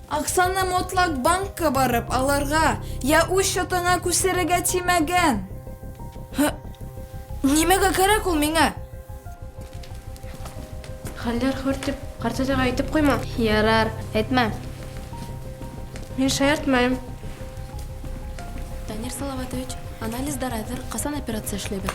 Аксаны мотлак банкка барып аларга, я үз шотыңа күсерергә тимәгән. Нимәгә кәрәк ул миңа? Хәлләр хөртеп, картаҗага әйтеп куйма. Ярар, әйтмә. Мин шаяртмайм. Данир Салаватович, анализдар әзер, касан операция эшләйбез?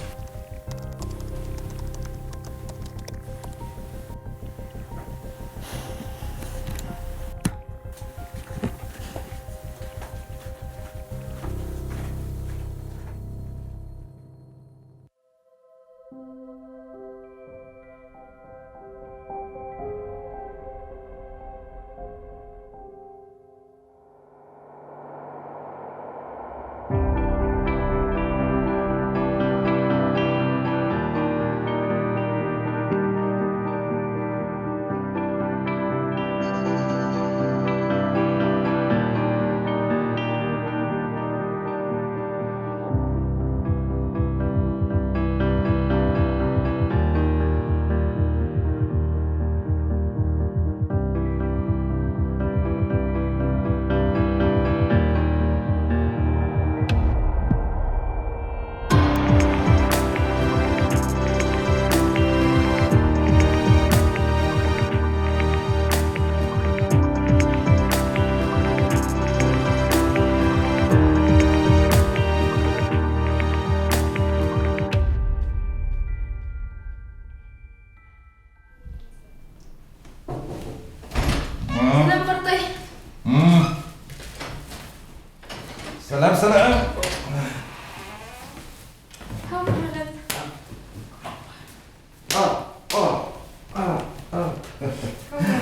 Сәлам, картай. Selam selam.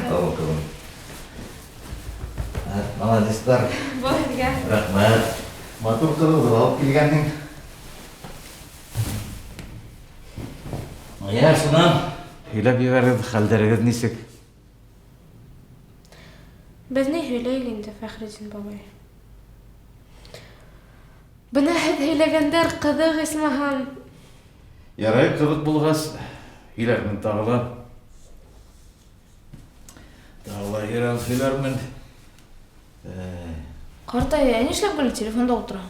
Al bakalım. Maladisler. Rahmat. Matur kılıldı alıp gelgenin. Ya Sunan. Hile bir verdi halderiniz nisik. Без не һөйләйек инде, Фәхреддин бабай. Бына һеҙ һөйләгәндәр ҡыҙыҡ, исмаһам. Ярай кызык булғас, һөйләрмен тағыла. Тағыла һөйләр һөйләрмен. Картай, нишләп гел телефонда утыра?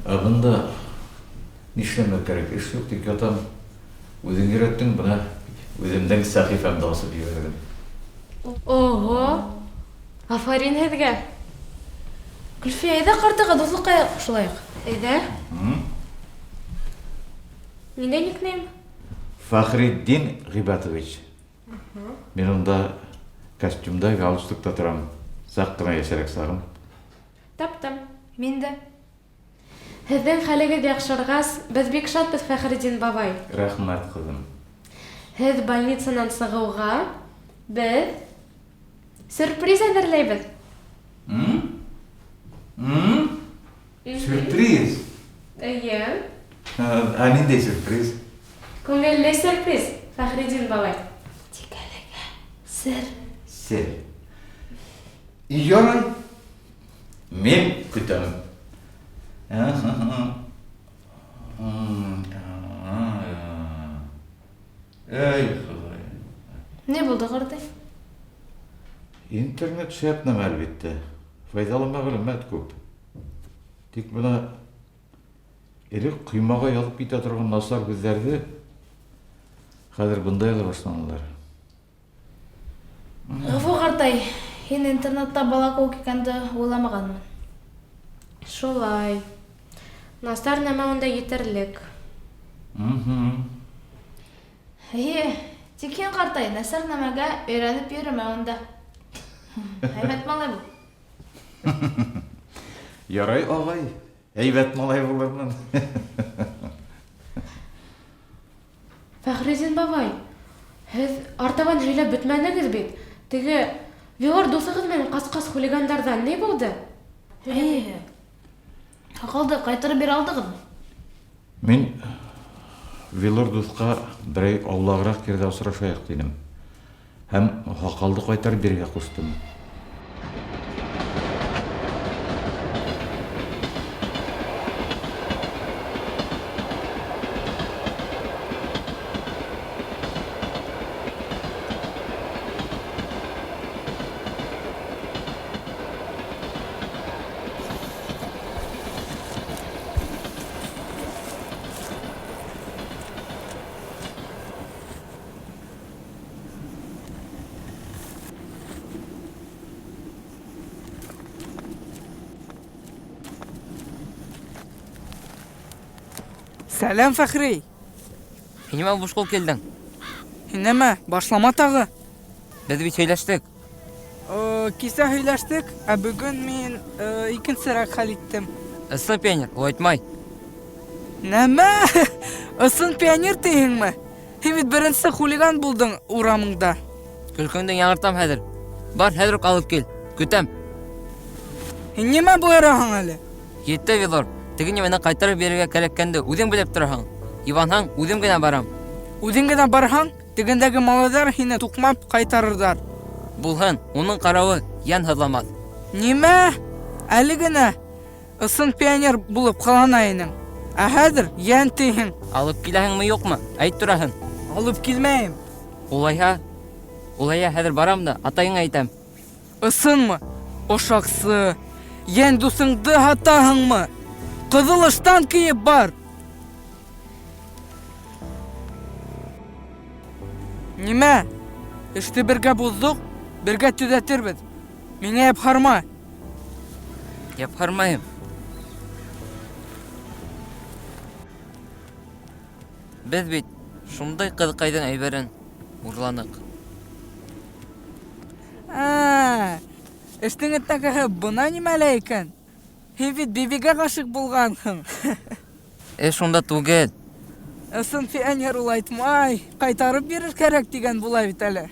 Бында нишләмәк кәрәк, эш юк, тик ятам. Үҙең өйрәттең, бына үҙемдең сәхифәмде асып ебәрдем. Ого! Афарин һеҙгә. Гөлфия, әйҙә картайга дуҫлыҡҡа ҡушылайыҡ. Әйҙә. Ниндәй никнейм? Фахриддин Ғибатович. Мен онда костюмда, галстукта торам. Саҡ ҡына йәшәрәк сағым. Таптым. Мин дә. Һеҙҙең хәлегеҙ яҡшырғас, беҙ бик шатбыҙ, Фәхреддин бабай. Рәхмәт, ҡыҙым. Һеҙ больницанан сығыуға, беҙ сюрприз әҙерләйбеҙ. Сюрприз? Эйе. Ә ниндәй сюрприз? Күңелле сюрприз, Фәхреддин бабай. Тик әлегә сер. Сер. Ярай. Мен көтәм. Эй, Ходай. Не булды, картай? Интернет шәп нәмә әлбиттә. Файдалы мәғлүмәт күп. Тик бына элек ҡоймаға ялып китә торған насар күҙҙәрҙе хәҙер бында яҙа башланылар. Ғәфү, картай. Һин интернетта бала кеүек икәнде уйламағанмын. Шулай. Настар нәмә унда етерлек. Эйе, тик һин, картай, насар нәмәгә өйрәнеп йөрөмә унда. Һәйбәт малай бул. Ярай, ағай. Әйбәт малай булырмын. Фәхреддин бабай, һеҙ артабан һөйләп бөтмәнегеҙ бит. Теге Вилар дуҫығыҙ менән ҡас-ҡас хулигандарҙан ни булды? Эйе. Һаҡалды ҡайтарып бирә алдығыҙмы? Мин Вилар дуҫҡа берәй аулағыраҡ ерҙә осрашайыҡ тинем. Һәм һаҡалды ҡайтарып бирергә ҡуштым. Сәлем, Фәхри. Ниңә буш кул килдең? Нәмә, башлама тагы. Без бит сөйләштек. Кисә һөйләштек, ә бүген мин икенчерәк хәл иттем. Ысын пионер, ул әйтмәй. Нәмә? Ысын пионер тиһеңме? Һин бит беренче хулиган булдың урамыңда. Көлкеңдән яңыртам хәзер. Бар, хәзер үк алып кил. Көтәм. Һин нимә боераһың әле? Йетте Вилор. Теге нимәне кайтарып бирергә кирәккәнде үзең белеп торасың. Иванһаң, үзем генә барам. Үҙең генә барһаң, тегендәге малайҙар һине туҡмап ҡайтарырҙар. Булһын, уның ҡарауы ян һыҙламаҫ. Нимә? Әле генә ысын пионер булып ҡылана инең. Ә хәҙер йән тиһең. Алып киләһеңме юҡмы? Әйт тораһын. Алып килмәйем. Улайһа хәҙер барам да атайыңа әйтәм. Ысынмы? Ошаҡсы. Йән дуҫыңды һатаһыңмы? Ҡыҙылыштан кейеп бар. Нимә? Эште бергә боҙҙоҡ, бергә төҙәтербеҙ. Миңә япһарма. Япһармайым. Без бит шундай ҡыҙыҡайҙың әйберен урланыҡ. Эштең этнәкәһе бына нимәлә икән? Һин бит бибигә ғашиҡ булғанһың. Шунда түгел. Ысын пионер ул әйтмай, ҡайтарып бирер кәрәк тигән була бит әле.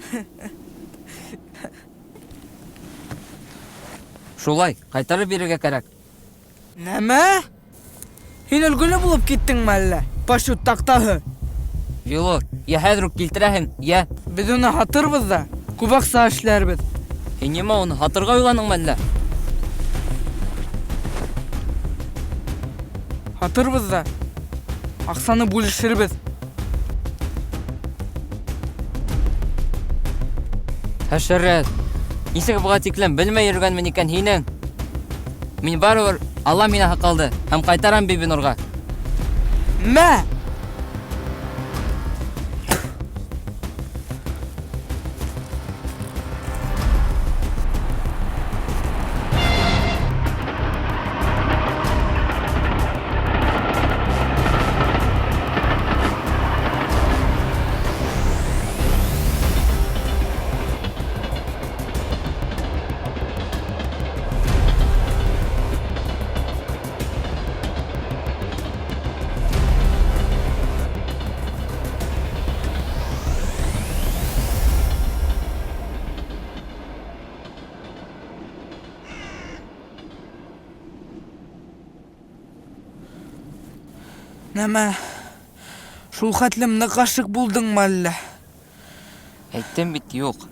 Шулай, ҡайтарып бирергә кәрәк. Нәмә? Һин өлгөлө булып киттеңме әллә? Пашут таҡтаһы. Вилор, я хәҙер үк килтерәһең, я. Беҙ уны һатырбыҙ да, күп аҡса эшләрбеҙ. Һин нимә уны һатырға уйланыңмы әллә? Һатырбыҙ да, аҡсаны бүлешербеҙ. Хәшәрәт, нисек быға тиклем белмәй йөргәнмен икән һинең? Мин барыбер алам мине һаҡалды һәм ҡайтарам Бибинурға. Мә! Нәмә? Шул хәтлем ныҡ ғашиҡ булдыңмы әллә? Әйттем бит, юҡ.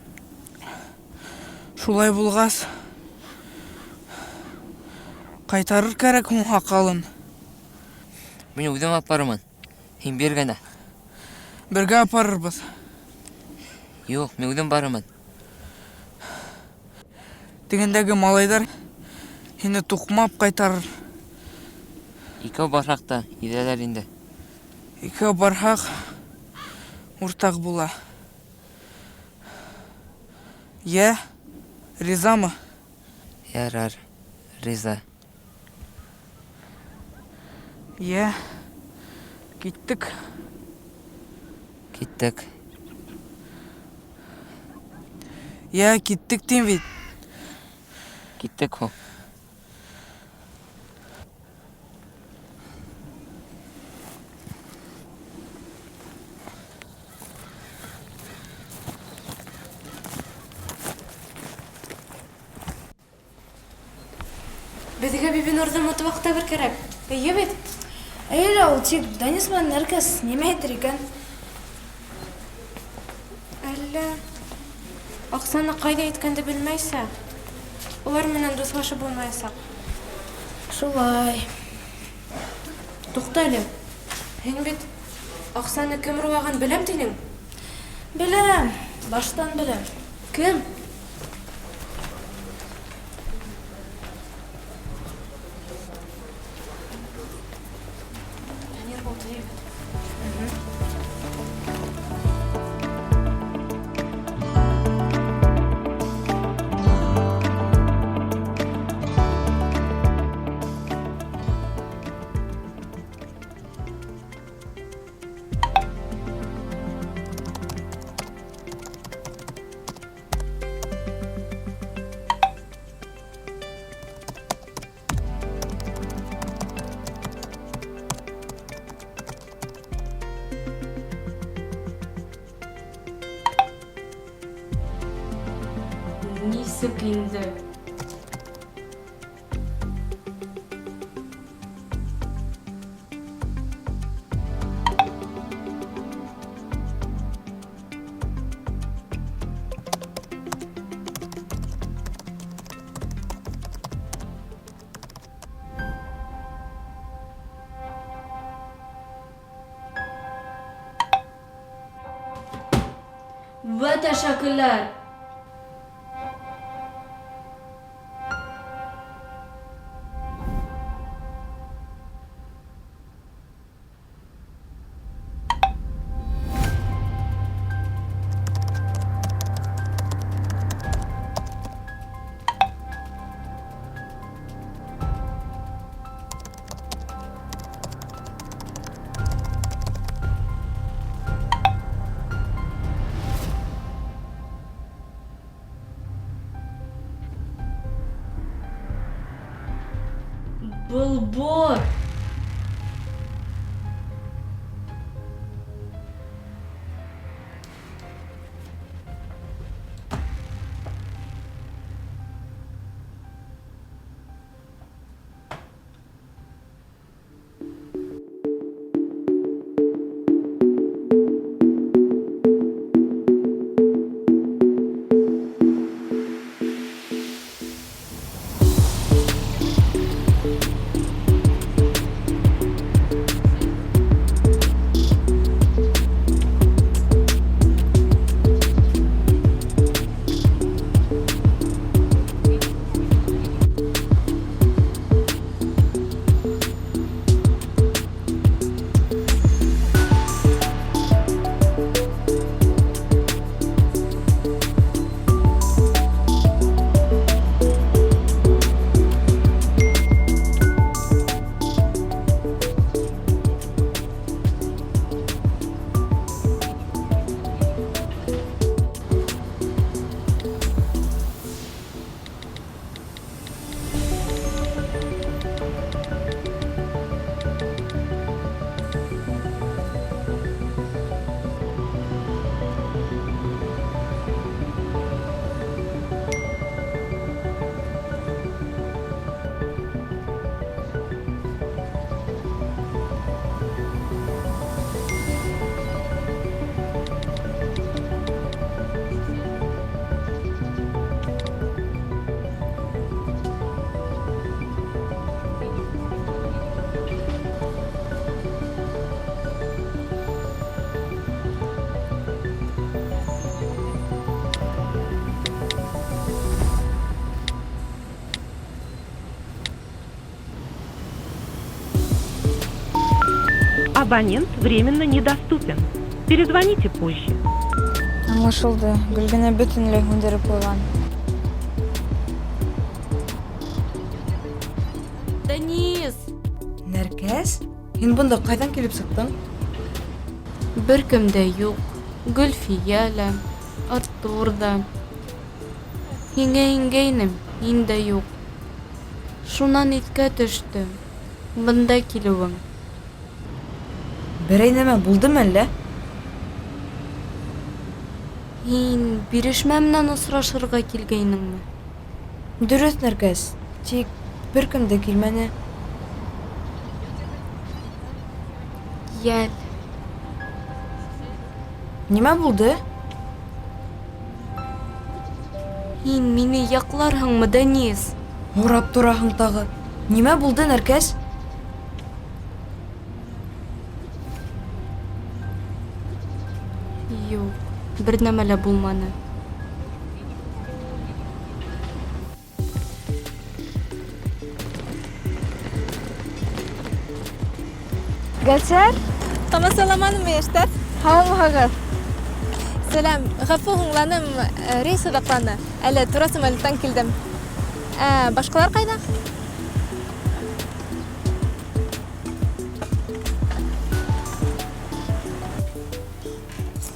Шулай булғас, ҡайтарыр кәрәк һуң һаҡалын. Мин үҙем апармын. Һин бир генә. Бергә апарырбыҙ. Юҡ, мин үҙем барырмын. Тегендәге малайҙар һине туҡмап ҡайтарыр. Икәү барһаҡ та иҙәләр инде. Икәү барһаҡ, уртаҡ була. Йә, ризамы? Ярар, риза. Йә, киттек. Киттек. Йә, киттек тим бит. Киттек һуң. Беҙгә Бибинурҙы мотоваҡ табыр кәрәк. Эйе бит? Әйе, ул тик Данис менән Нәркәс нимә әйтер икән? Әллә аҡсаны ҡайҙа иткәнде белмәйсә, улар менән дуҫлашып булмаясаҡ. Шулай. Туҡта әле. Һин бит аҡсаны кем урлаған беләм тинең? Беләм, баштан беләм. Кем? нисек инде? Ve teşekkürler. Bulbul. Абонент временно недоступен. Перезвоните позже. Аңлашылды. Гөлгенә бөтенләй һүндереп куйган. Денис! Нәркәс? Һин бында кайдан килеп сыктың? Беркем дә юк. Гөлфия лә, Артур да. Һиңә ингәйнем, һин дә юк. Шуннан иткә төштө. Бында килүең. Берәй нәмә булдымы әллә? Һин бирешмә менән осрашырга килгәйнеңме? Дөрес, Нәркәс. Тик беркем дә килмәне. Ял. Нимә булды? Һин мине якларһыңмы, Денис? Урап тораһың тагы. Нимә булды, Нәркәс? Юк, бер нәмә лә булманы. Гәлсәр? Тамасаламанымы, яшьтәр? Һаумыһығыҙ. Сәлам, ғәфү һуңланым, рейс оҙаҡланы. Әле тура самолеттан килдем. Башҡалар ҡайҙа?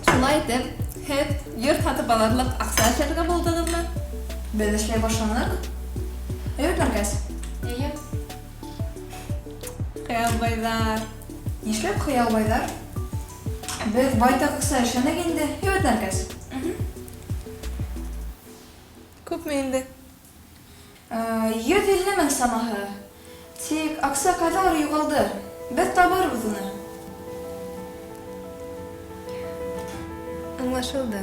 Шулай итеп, һеҙ йорт һатып алырлыҡ аҡса эшләргә булдығыҙмы? Беҙ эшләй башланыҡ. Әйүк, Нәркәс. Эйе. Хыялбайҙар. Нишләп хыялбайҙар? Беҙ байтаҡ аҡса эшләнек инде. Әйүк, Нәркәс. Күпме инде? 150 мең самаһы. Тик акса кайдалыр югалды. Без табарбыз уны. Аңлашылды.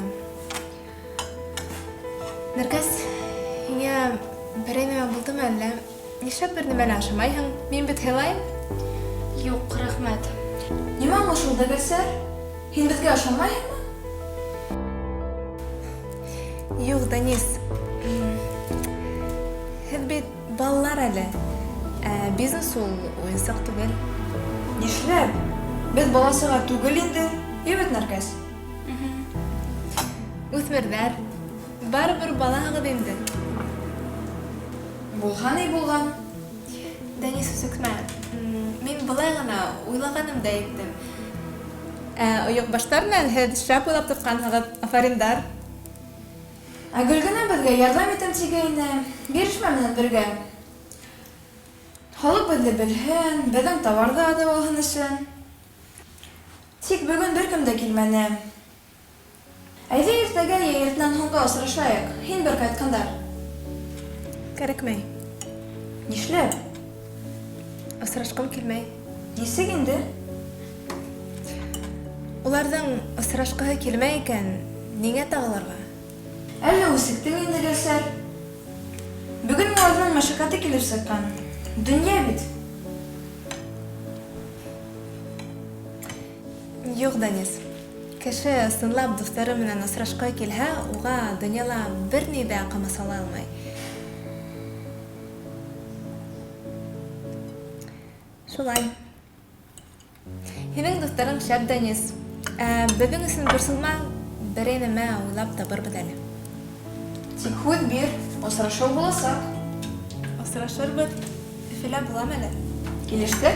Нәркәс, һиңә берәй нәмә булдымы әллә? Нишләп бер нәмә лә ашамайһың? Мин бит һайлайым. Юк, рәхмәт. Нимә аңлашылды, Гөлсәр? Һин безгә ышанмайһыңмы? Юк, Данис. Һеҙ бит балалар әле. Бизнес ул уйынсаҡ түгел. Нишләп? Без баласыға түгел инде. Ебет, Нәркәс. Үҫмерҙәр. Барыбер балаһығыҙ инде. Булған ни булған. Данис, үсекмә. Мин былай ғына уйлағанымда әйттем. Ойоҡ баштарынан һеҙ шәп уйлап тотҡанһығыҙ. Афариндар. Гөлгенә безгә ярдәм итәм тигәйне. Бирешмә менән бергә. Халыҡ беҙҙе белһен, беҙҙең тауарҙы атап алһын өсөн. Тик бөгөн беркем дә килмәне. Әйҙә иртәгә йә иртәнән һуңға осрашайыҡ. Һин бер ҡайтҡандар. Кәрәкмәй. Нишләп? Осрашҡым килмәй. Нисек инде? Уларҙың осрашҡыһы килмәй икән, ниңә тағылырға? Әллә үсектең инде, Гөлсәр. Бөгөн уларҙың мәшәҡәте килеп сыҡҡан. Донъя бит. Юҡ, Данис. Кеше ысынлап дуҫтары менән осрашҡы килһә, уға донъяла бер ни ҙә ҡамасаулай алмай. Шулай. Һинең дуҫтарың шәп, Данис. Беҙҙең өсөн борсолма, берәй нәмә уйлап табырбыҙ әле. Тик һүҙ бир, осрашыу буласаҡ. Осрашырбыҙ. Өфөлә булам әле. Килештек?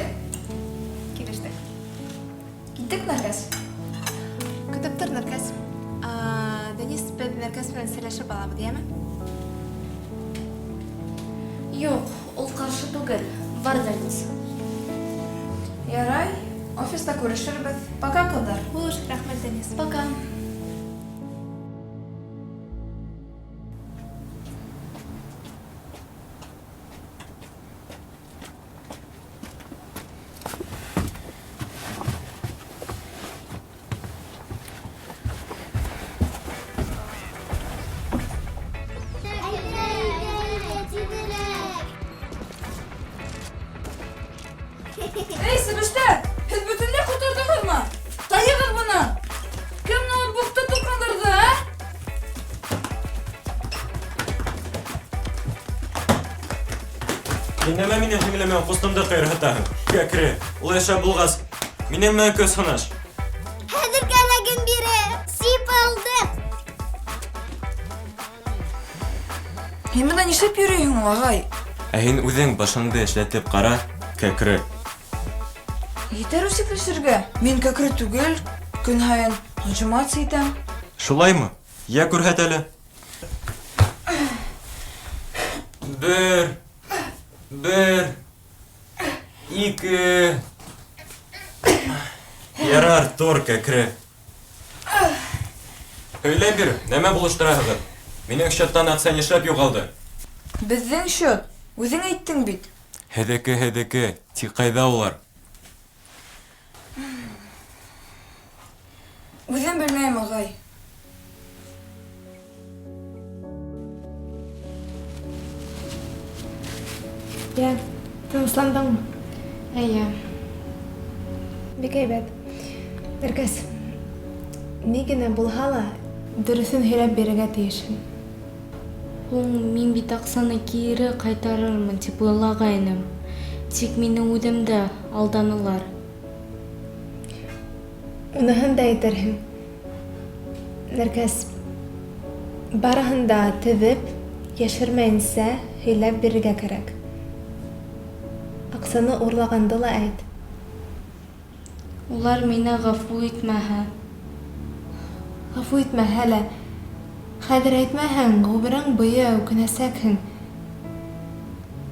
Килештек. Киттек, Нәркәс. Көтөп тор, Нәркәс. Денис, беҙ Нәркәс менән сөйләшеп алабыҙ, йәме? Юк, ул ҡаршы түгел. Бар, Данис. Ярай, офиста күрешербеҙ. Пока, ҡыҙҙар. Хуш, рәхмәт, Денис. Пока. Эй, себештәр! Һеҙ бөтөнләй ҡотолдоғоҙмо? Тайығыҙ бынан! Кем ноутбукты тоҡандырҙы, а? Һин нәмә минең һеңлемә ҡустымды ҡыйырһытаһың? Кәкре, улай шәп булғас, минең менән көс һынаш. Хәҙер кәрәген бире, сип алды. Һин бында нишләп йөрөйһең, ағай? Ә һин үҙең башыңды эшләтеп ҡара, кәкре. Етәр үсеклешергә. Мин кәкре түгел, көн һайын һөжүмат итәм. Шулаймы? Йә күрһәт әле. Бер, ике. Ярар, тор, кәкре. Һөйләп бир, нәмә булыштыраһығыҙ? Минең счеттан акция нишләп юғалды? Беҙҙең счет. Үҙең әйттең бит. Һеҙҙеке, тик ҡайҙа улар? Үҙем белмәйем, ағай. Йә, тынысландыңмы? Әйе. Бик әйбәт. Нәркәс, ни генә булһа ла, дөрөҫөн һөйләп бирергә тейешһең. Һуң мин бит аҡсаны кире ҡайтарырмын тип уйлағайным. Тик мине үҙемде алданылар. Уныһын да әйтерһең. Нәркәс, барыһын да теҙеп, йәшермәйенсә һөйләп бирергә кәрәк. Аҡсаны урлағанды ла әйт. Улар мине ғәфү итмәһә. Ғәфү итмәһә лә, хәҙер әйтмәһәң, ғүмерең буйы үкенәсәкһең.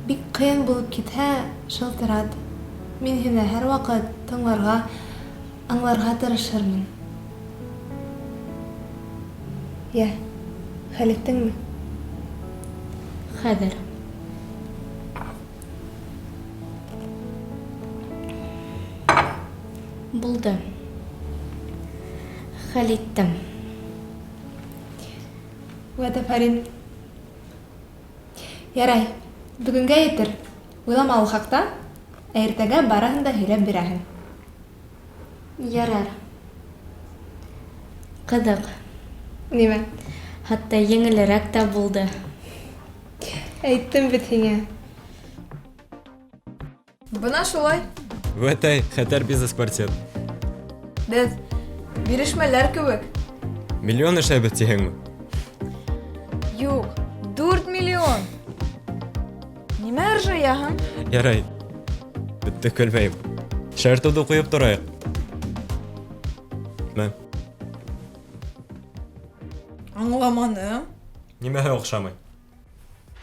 Бик ҡыйын булып китһә, шылтырат. Мин һине һәр ваҡыт тыңларға, аңларға тырышырмын. Йә, хәл иттеңме? Хәзер. Булды. Хәл иттем. Вәт Афарин. Ярай, бүгенгә етер. Уйлама ул хакта, эртәгә бараһын да һөйләп бирәһең. Ярар. Кызык. Нимә? Хатта еңелерәк тә булды. Әйттем бит һиңә. Бына шулай. Вәтәй, хәтәр бизнес квартет. Без бирешмәләр кебек. Миллион эшләбез тиһеңме? Юк, 4 миллион. Нимә ыржаяһың? Ярай. Бетте көлмәйем. Шартуды куеп торайык. Мә, Аңламаным. нимәһе оҡшамай?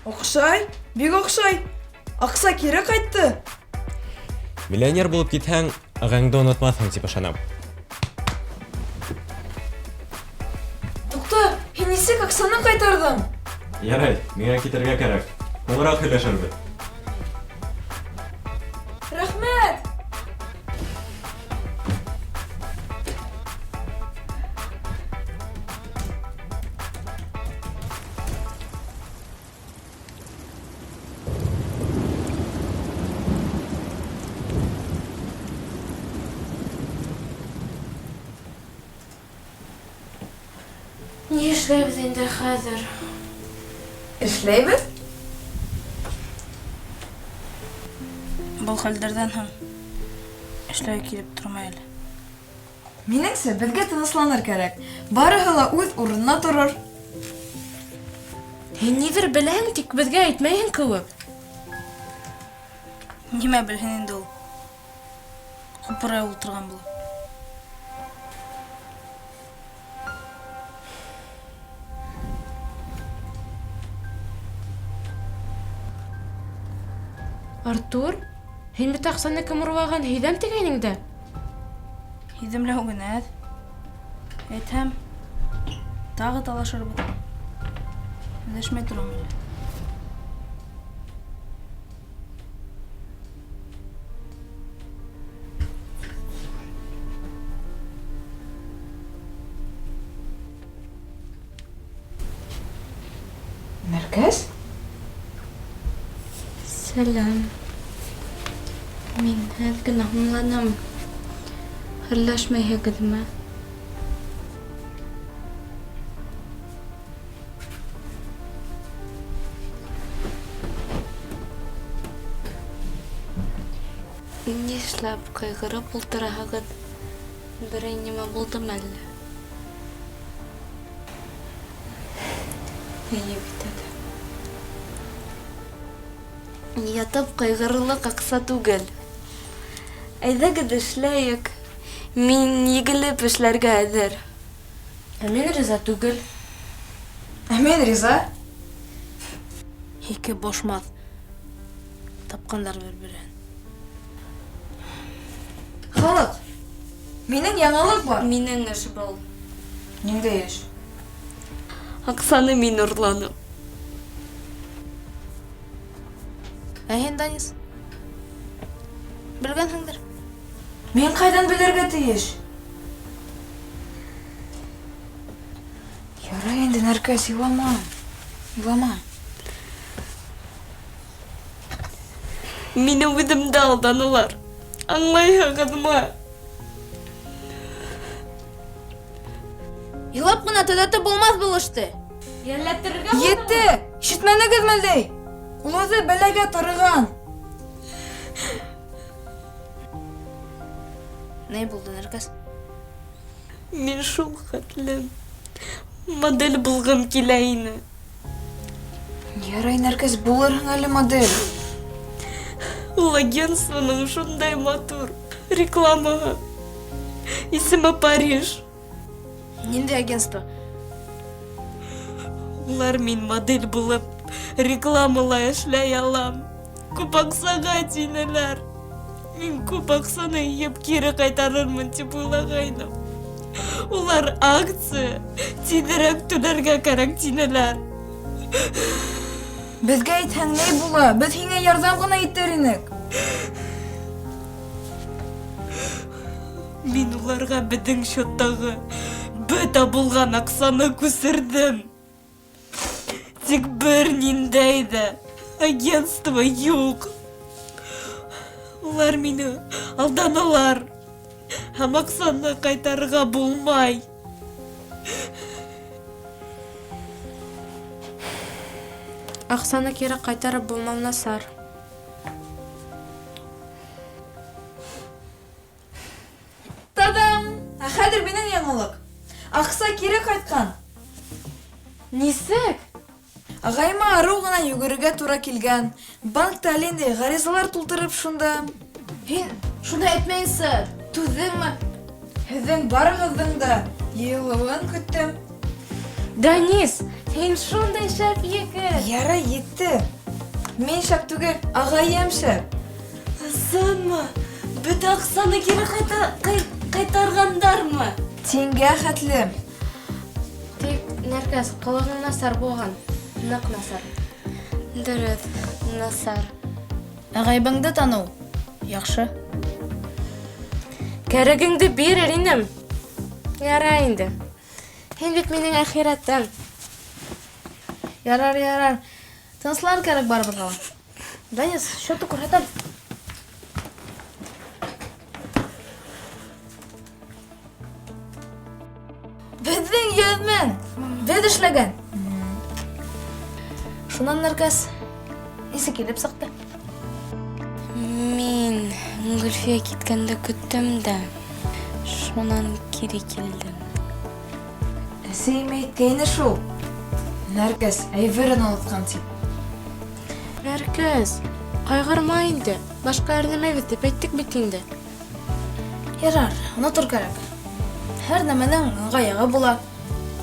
Оҡшай, бик оҡшай. Аҡса кире ҡайтты. Миллионер булып китһәң, ағаңды онотмаҫһың тип ышанам. Туҡта, һин нисек аҡсаны ҡайтарҙың? Ярай, миңә китергә кәрәк. Һуңыраҡ һөйләшербеҙ. Рәхмәт. Ни эшләйбез инде хәзер? Эшләйбеҙ? Был хәлдәрҙән һуң эшләү килеп тормай әле. Минеңсә, беҙгә тынысланыр кәрәк. Барыһы ла үҙ урынына торор. Һин ниҙер беләһең, тик беҙгә әйтмәйһең кеүек. Нимә белһен инде ул? Ҡупырай ултырған була. Артур, һин бит аҡсаны кем урлаған һиҙәм тигәйнең дә. Һиҙем лә үгенә әҙ. Әйтһәм, тағы талашырбыҙ. Өндәшмәй торам әле. Нәркәс? Сәлам. Мин һәҙ генә һуңланым. Хырлашмайһығыҙмы? Нишләп ҡайғырып ултыраһығыҙ? Берәй нимә булдымы әллә? Эйе бит әле. Ятып ҡайғырырлыҡ аҡса түгел. Әйҙәгеҙ эшләйек. Мин егелеп эшләргә әҙер. Ә мин риза түгел. Ә мин риза. Ике бошмаҫ. Тапҡандар бер-берен. Халыҡ, минең яңылыҡ бар. Минең эш был. Ниндәй эш? Аҡсаны мин урланым. Ә һин, Данис? Белгәнһеңдер. Мин ҡайҙан белергә тейеш? Ярай инде, Нәркәс, илама. Илама. Мине үҙемде алданылар. Аңлайһығыҙмы? Илап ҡына төҙәтеп булмаҫ был эште. Йәлләтергә Етте! Ишетмәнегеҙ мәлдәй? Ул үҙе бәләгә тарыған. Ни булды, Нәркәс? Мин шул хәтле модель булғым килә ине. Ярай, Нәркәс, булырһың әле модель. Ул агентствоның шундай матур рекламаһы. Исеме Париж. Ниндәй агентство? Улар мин модель булып рекламала эшләй алам. Күп аҡсаға тинеләр. Мин күп аҡсаны йыйып кире ҡайтарырмын тип уйлағайным. Улар акция тиҙерәк түләргә кәрәк тинеләр. Безгә әйтһәң ни була? Без һиңа ярдәм гына итер инек. Мин уларга беҙҙең счеттағы бөтә булған аҡсаны күсерҙем. Тик бер ниндәй ҙә агентство юҡ. Улар мине алданылар. Һәм аҡсаны ҡайтарырға булмай. Аҡсаны кире ҡайтарып булмау насар. Тадам! Ә хәҙер минең яңылык. Аҡса кире ҡайтҡан. Нисек? Ағайыма арыу ғына йүгерергә тура килгән. Банкта әле инде ғаризалар тултырып шунда. Һин шунда әйтмәйенсә, түҙҙеңме? Һеҙҙең барығыҙҙың да йыйылыуын көттөм. Данис, һин шундай шәп егет. Ярай, етте. Мин шәп түгел, ағайым шәп. Ысынмы? Бөтә аҡсаны кире ҡайтарғандармы? Тиңгә хәтлем. Тик, Нәркәс, ҡылығың насар булған. Ныҡ насар. Дөрөҫ, насар. Ағайбыңды таныу. Яҡшы. Кәрәгеңде бирер инем. Ярай инде. Һин бит минең әхирәттән. Ярар. Тыныслан кәрәк барыбыҙға. Данис, счетты күрһәтәм. Беҙҙең 100,000. Беҙ эшләгән. Шунан Нәркәс исе килеп сыҡты. Мин Гөлфиә киткәнде көттөм дә, шунан кире килдем. Әсәйем әйткәйне шул. Нәркәс әйберен онотҡан тип. Нәркәс, ҡайғырма инде. Башҡа әрнәмәйбеҙ дип әйттек бит инде. Ярар, онотор кәрәк. Һәр нәмәнең ыңғайығы була.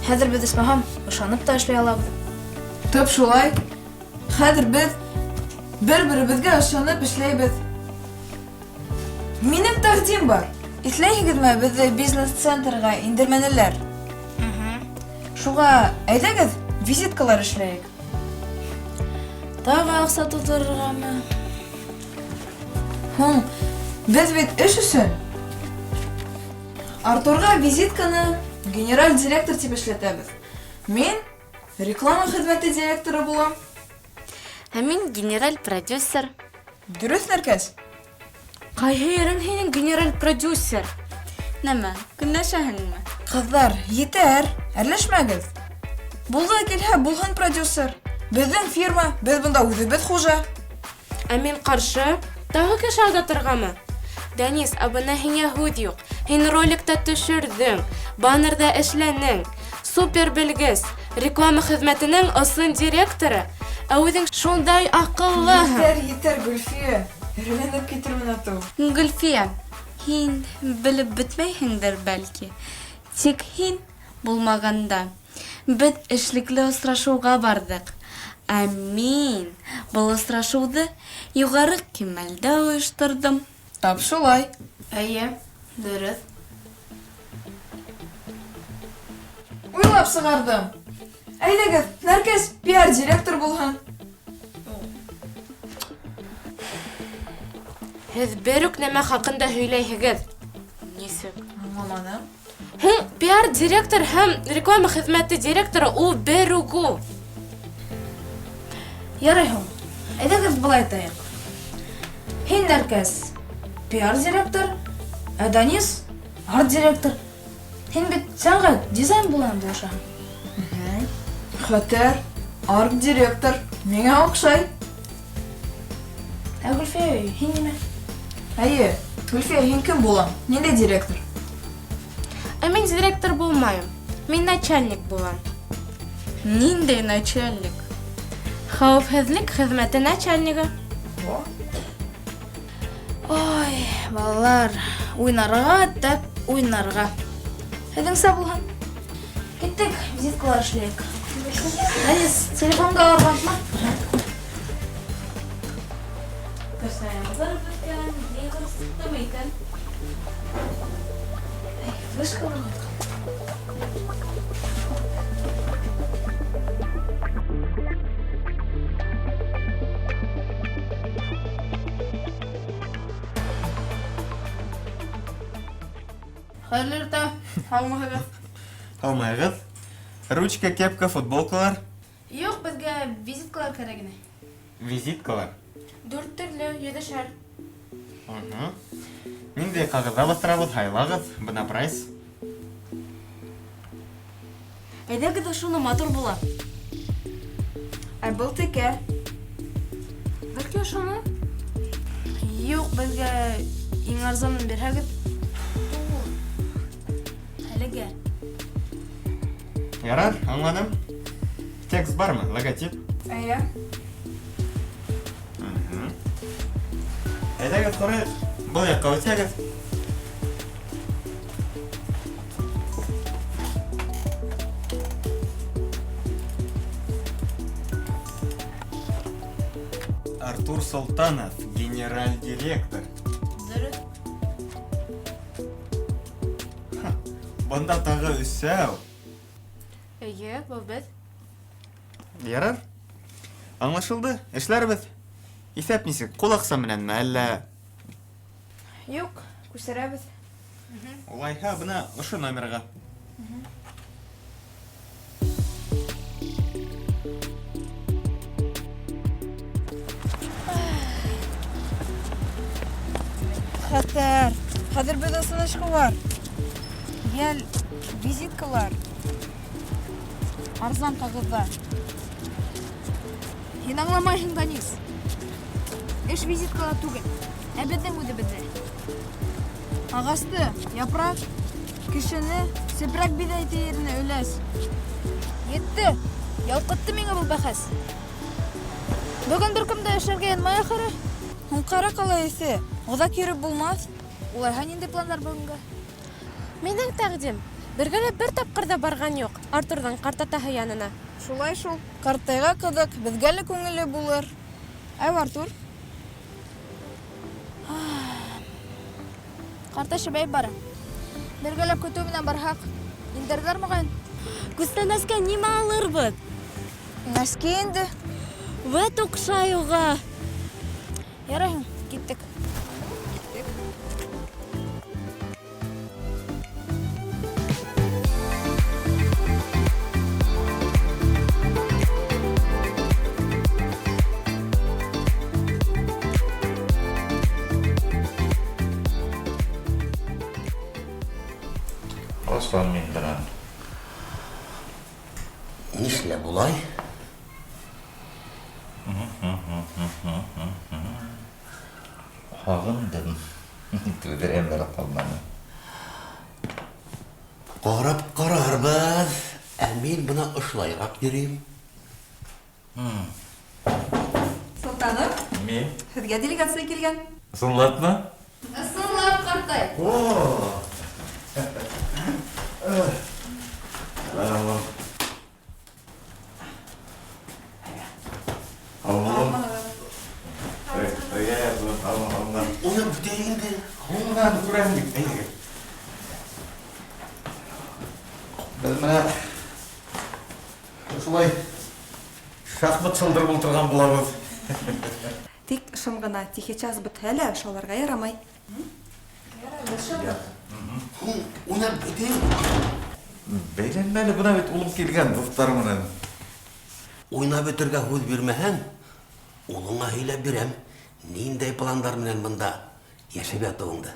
Хәҙер беҙ эсмәһәм, ышанып та эшләй алабыҙ. Төп шулай. Хәҙер беҙ бер-беребеҙгә ышанып эшләйбеҙ. Минең тәҡдим бар. Иҫләйһегеҙме, беҙҙе бизнес-центрға индермәнеләр. Шуға әйҙәгеҙ, визиткалар эшләйек. Тағы аҡса тотторғамы? Һуң, беҙ бит эш өсөн. Артурға визитканы генераль директор тип эшләтәбеҙ. Мин реклама хеҙмәте директоры булам. Ә мин генераль продюсер. Дөрөҫ, Нәркәс? Ҡайһы ерең һинең генераль продюсер? Нәмә, көнләшәһеңме? Ҡыҙҙар, етәр, әрләшмәгеҙ. Булға килһә, булһын продюсер. Беҙҙең фирма, беҙ бында үҙебеҙ хужа. Ә мин ҡаршы, тағы кеше алдатырғамы? Данис, ә бына һиңә һүҙ юҡ. Һин роликта төшөрҙөң, баннерҙа эшләнең, супер белгес, реклама хеҙмәтенең ысын директоры. Ә үҙең шундай аҡыллыһың. Етәр, Гөлфиә. Өйрәнеп китермен ату. Гөлфиә, һин белеп бөтмәйһеңдер бәлки. Тик һин булмағанда беҙ эшлекле осрашыуға барҙыҡ. Ә мин был осрашыуҙы юғары кимәлдә ойошторҙом. Тап шулай. Әйе, дөрөҫ. Уйлап сығарҙым. Әйҙәгеҙ, Нәркәс пиар директор булһын. Һеҙ бер үк нәмә хаҡында һөйләйһегеҙ. Нисек? Аңламаным. Һуң, пиар директор һәм реклама хеҙмәте директоры ул бер үк ул. Ярай һуң. Әйҙәгеҙ былай итәйек. Һин, Нәркәс, пиар директор, ә Данис арт директор. Һин бит сәнғәт, дизайн булам булышаһың. Хәтәр, арт директор. Миңә оҡшай. Ә Гөлфиә, һин нимә? Әйе, Гөлфиә, һин кем булам? Ниндәй директор? Ә мин директор булмайым. Мин начальник булам. Ниндәй начальник? Хәүефһеҙлек хеҙмәте начальнигы. Ой, балалар, уйнарға, тәп уйнарға. Һеҙҙеңсә булһын. Киттек, визиткалар эшләйек. Данис, телефонға алырғанмы? Кырсайымыздар бөткән, нигыр сыҡтымы икән? Флешка алырға. Хәерле иртә. Һаумыһығыҙ. Һаумыһығыҙ. Ручка, кепка, футболкалар. Юк, безгә визиткалар кәрәк ине. Визиткалар. 4 төрле, 7-шәр. Ниндәй кагыйдә бастырабыз, хайлагыз, бына прайс. Әйдәгез шуны матур була. Ә был текә. Бәлки шуны? Юк, безгә иң арзанын бирһәгез. Әлегә. Ярар, аңладым. Текст бармы, логотип? Әйе. Әйдәгез карайык. Был якка үтәгез. Артур Солтанов, генераль директор. Дөрес. Бында тағы үсәү. Әйе, бу без. Ярар. Аңлашылды. Эшләрбез. Исәп нисек? Кул акса менәнме, әллә? Юк, күсерәбез. Улайһа, бына ошо номерга. Хәтәр. Хәзер бездә сынашкы бар. Гел визиткалар. Арзан кагызда. Һин аңламайһың, Данис. Эш визиткалар түгел. Ә безнең үҙебеҙҙә. Ағасты, япрак, кешене сепрәк биҙәй тиеренә өләс. Етте. Ялҡытты миңә был бәхәс. Бөгөн бер кем дә эшләргә янмай ахыры. Һуң ҡара ҡалай эҫе. Оҙаҡ йөрөп булмаҫ. Улайһа ниндәй пландар бөгөнгә? Минең тәҡдим. Бергәләп бер тапҡыр да барған юҡ Артурҙың ҡартатаһы янына. Шулай шул. Ҡартайға ҡыҙыҡ, беҙгә лә күңеле булыр. Әй, Артур. Ҡартай шәбәйеп бара. Бергәләп көтөү менән барһаҡ, индерҙәр мөғәйен. Күстәнәскә нимә алырбыҙ? Нәскә инде. Вәт оҡшай уға. Ярайһың, киттек. Аслан мин белән. Нишлә булай? Һағындым. Түҙерәм бер ҡалманы. Ҡарап ҡарарбыҙ. Ә мин бына ошолайыраҡ йөрөйөм. Солтанов, Мин? һеҙгә делегация килгән. Ысынлапмы? Ысынлап, ҡартай. Уйнап бөтәйек инде. Һуңынан күрәм бит. Әйҙәгеҙ. Беҙ менә шулай шахмат шылдырып ултырған булабыҙ. Тик шым гына тихи час бөтһә лә, шуларға ярамай. Уйнап бөтәйек. Бәйләнмәле бына бит улым килгән дуҫтар менән. Уйнап бөтөргә һүҙ бирмәһәң, улыңа һөйләп бирәм. Ниндәй пландар менән бында йәшәп ятыуыңды.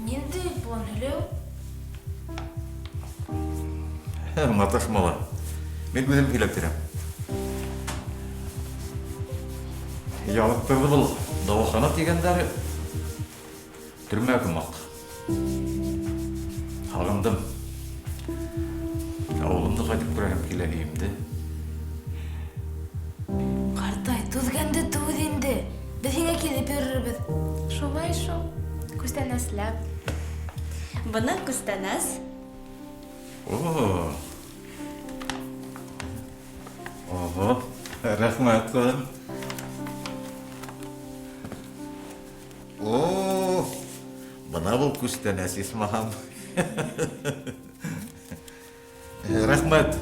Ниндәй план һөйләү? Маташмала. Мин үҙем һөйләп бирәм. Ялыҡтырҙы был дауахана тигәндәре. Төрмә кымаҡ. Һағындым. Ауылымды ҡайтып күрәһем килә һөйөмдө. Ҡартай, түҙгәнде түҙ инде. Беҙ һиңә килеп йөрөрбөҙ. Шулай шул. Күстәнәсләп. Бына күстәнәс. Ого, рәхмәт ҡыҙым. Бына был күстәнәс, исмаһам. Рәхмәт.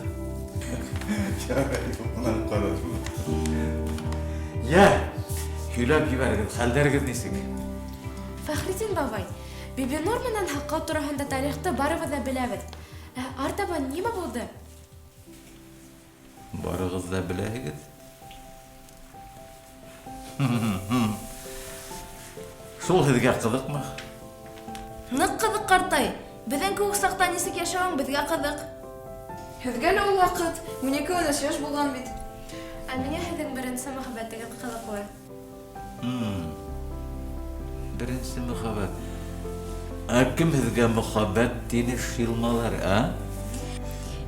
Я, һөйләп ебәрегеҙ, хәлдәрегеҙ нисек? Фәхриддин бабай, Бибинур менән һаҡлау тураһында тарихты барыбыҙ ҙа беләбеҙ. Артабан нимә булды? Барығыҙ ҙа беләһегеҙ. Шул һеҙгә ҡыҙыҡмы? Ныҡ ҡыҙыҡ, ҡартай. Беҙҙең кеүек саҡта нисек йәшәүең беҙгә ҡыҙыҡ. Һеҙгә лә ул ваҡыт, 12-13 йәш булған бит. Ә миңә һеҙҙең беренсе мөхәббәтегеҙ ҡыҙыҡлы. Беренсе мөхәббәт. Ә кем һеҙгә мөхәббәт тине шилмалар, а?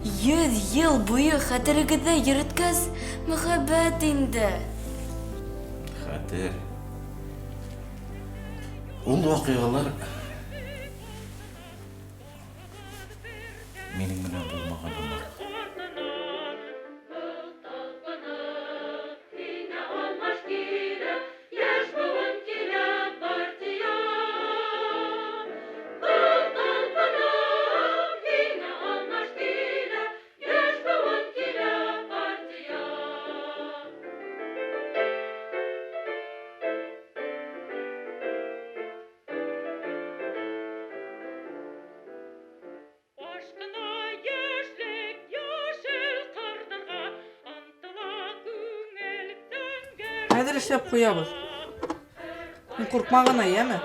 100 йыл буйы хәтерегеҙҙә йөрөткәс, мөхәббәт инде. Хәтер. Ул ваҡиғалар минең менән булмаған һымаҡ. Хәҙер эшләп ҡуябыҙ. Ҡурҡма ғына, йәме?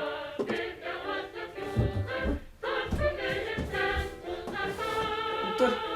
Ултыр.